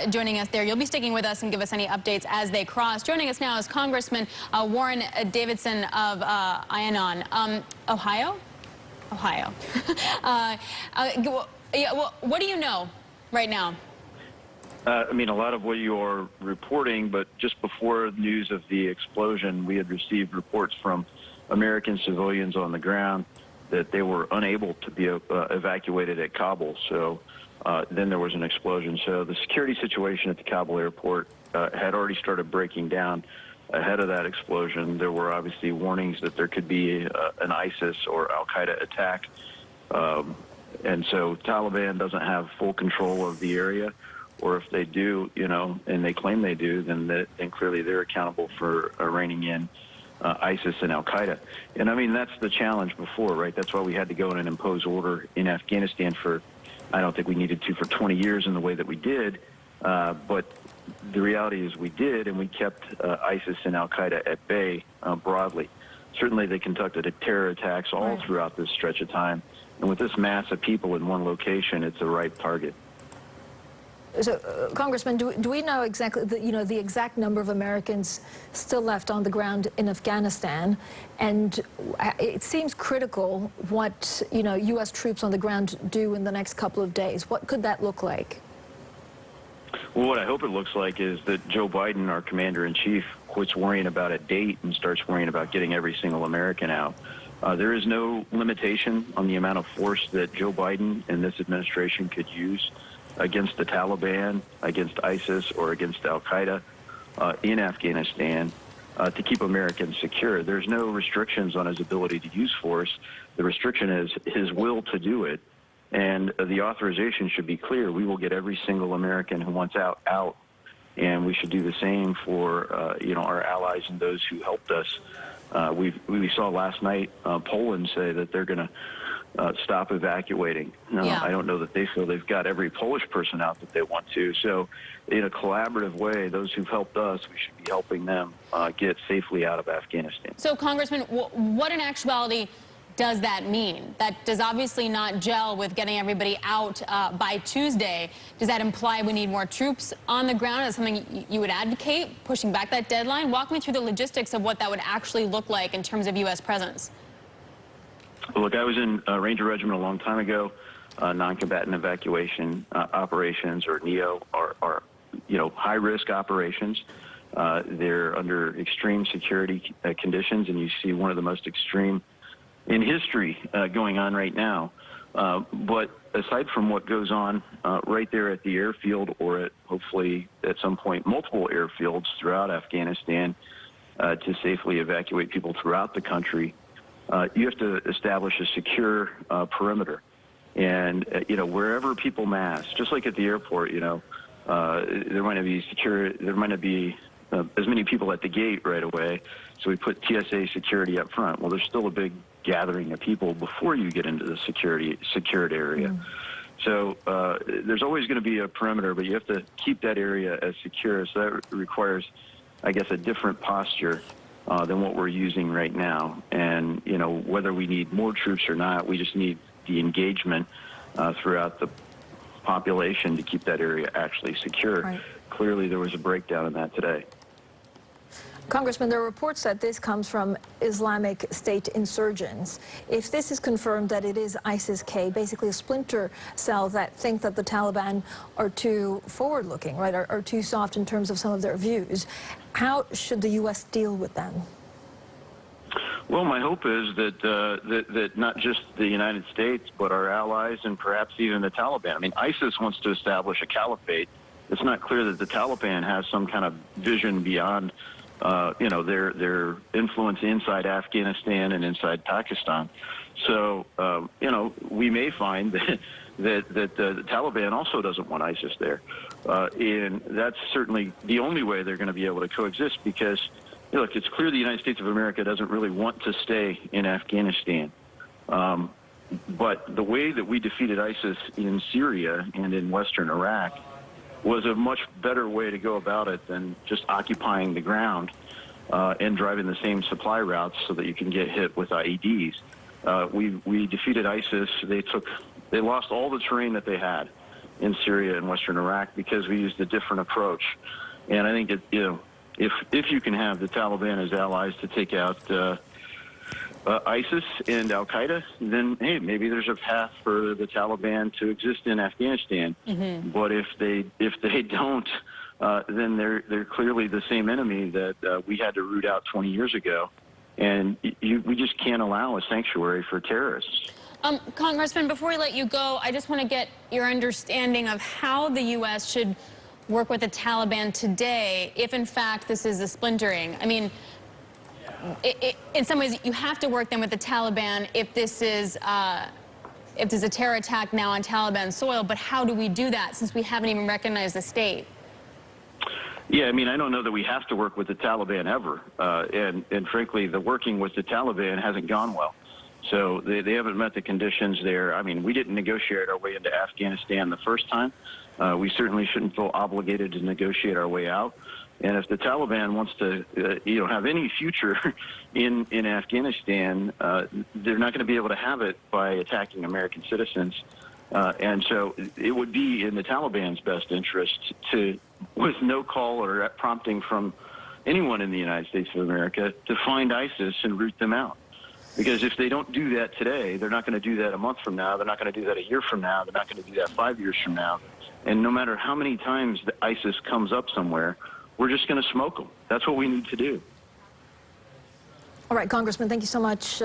joining us there. You'll be sticking with us and give us any updates as they cross. Joining us now is Congressman Warren Davidson of Ionon, Ohio. Yeah, well, what do you know right now? I mean, a lot of what you are reporting, but just before news of the explosion, we had received reports from American civilians on the ground that they were unable to be evacuated at Kabul. So then there was an explosion. So the security situation at the Kabul airport had already started breaking down ahead of that explosion. There were obviously warnings that there could be an ISIS or Al-Qaeda attack. And so Taliban doesn't have full control of the area. Or if they do, you know, and they claim they do, then clearly they're accountable for reining in ISIS and Al-Qaeda. And I mean, that's the challenge before, right? That's why we had to go in and impose order in Afghanistan for, I don't think we needed to for 20 years in the way that we did. But the reality is we did, and we kept ISIS and Al-Qaeda at bay broadly. Certainly they conducted terror attacks all throughout this stretch of time. And with this mass of people in one location, it's a ripe target. So, Congressman, do we know exactly the exact number of Americans still left on the ground in Afghanistan? And it seems critical what U.S. troops on the ground do in the next couple of days. What could that look like? Well, what I hope it looks like is that Joe Biden, our commander-in-chief, quits worrying about a date and starts worrying about getting every single American out. There is no limitation on the amount of force that Joe Biden and this administration could use against the Taliban, against ISIS, or against Al-Qaeda in Afghanistan to keep Americans secure. There's no restrictions on his ability to use force. The restriction is his will to do it, and the authorization should be clear. We will get every single American who wants out, and we should do the same for our allies and those who helped us. We saw last night Poland say that they're going to stop evacuating. I don't know that they feel they've got every Polish person out that they want to. So in a collaborative way, those who've helped us, we should be helping them get safely out of Afghanistan. So, Congressman, what in actuality does that mean? That does obviously not gel with getting everybody out by Tuesday. Does that imply we need more troops on the ground? Is something you would advocate, pushing back that deadline? Walk me through the logistics of what that would actually look like in terms of U.S. presence. Look, I was in Ranger Regiment a long time ago. Non-combatant evacuation operations, or NEO, are high-risk operations. They're under extreme security conditions, and you see one of the most extreme in history going on right now. But aside from what goes on right there at the airfield, or at hopefully at some point multiple airfields throughout Afghanistan to safely evacuate people throughout the country, you have to establish a secure perimeter. And, wherever people mass, just like at the airport, there might not be as many people at the gate right away. So we put TSA security up front. Well, there's still a big gathering of people before you get into the secured area. So there's always going to be a perimeter, but you have to keep that area as secure. So that requires, I guess, a different posture than what we're using right now. And, whether we need more troops or not, we just need the engagement throughout the population to keep that area actually secure. Right. Clearly, there was a breakdown in that today. Congressman, there are reports that this comes from Islamic State insurgents. If this is confirmed that it is ISIS-K, basically a splinter cell that think that the Taliban are too forward-looking, right, are too soft in terms of some of their views, how should the U.S. deal with them? Well, my hope is that that not just the United States, but our allies and perhaps even the Taliban. I mean, ISIS wants to establish a caliphate. It's not clear that the Taliban has some kind of vision beyond their influence inside Afghanistan and inside Pakistan. So, we may find that the Taliban also doesn't want ISIS there. And that's certainly the only way they're going to be able to coexist, because, look, it's clear the United States of America doesn't really want to stay in Afghanistan. But the way that we defeated ISIS in Syria and in western Iraq was a much better way to go about it than just occupying the ground and driving the same supply routes so that you can get hit with IEDs. We defeated ISIS. They lost all the terrain that they had. in Syria and Western Iraq because we used a different approach. And I think that, if you can have the Taliban as allies to take out ISIS and Al-Qaeda, then, hey, maybe there's a path for the Taliban to exist in Afghanistan. But if they don't, then they're clearly the same enemy that we had to root out 20 years ago. And we just can't allow a sanctuary for terrorists. Congressman, before we let you go, I just want to get your understanding of how the U.S. should work with the Taliban today if, in fact, this is a splintering. I mean, in some ways, you have to work then with the Taliban if this is if there's a terror attack now on Taliban soil. But how do we do that since we haven't even recognized the state? Yeah, I mean, I don't know that we have to work with the Taliban ever. And frankly, the working with the Taliban hasn't gone well. So they haven't met the conditions there. I mean, we didn't negotiate our way into Afghanistan the first time. We certainly shouldn't feel obligated to negotiate our way out. And if the Taliban wants to, have any future in Afghanistan, they're not going to be able to have it by attacking American citizens. And so it would be in the Taliban's best interest to, with no call or prompting from anyone in the United States of America, to find ISIS and root them out. Because if they don't do that today, they're not going to do that a month from now. They're not going to do that a year from now. They're not going to do that 5 years from now. And no matter how many times the ISIS comes up somewhere, we're just going to smoke them. That's what we need to do. All right, Congressman, thank you so much.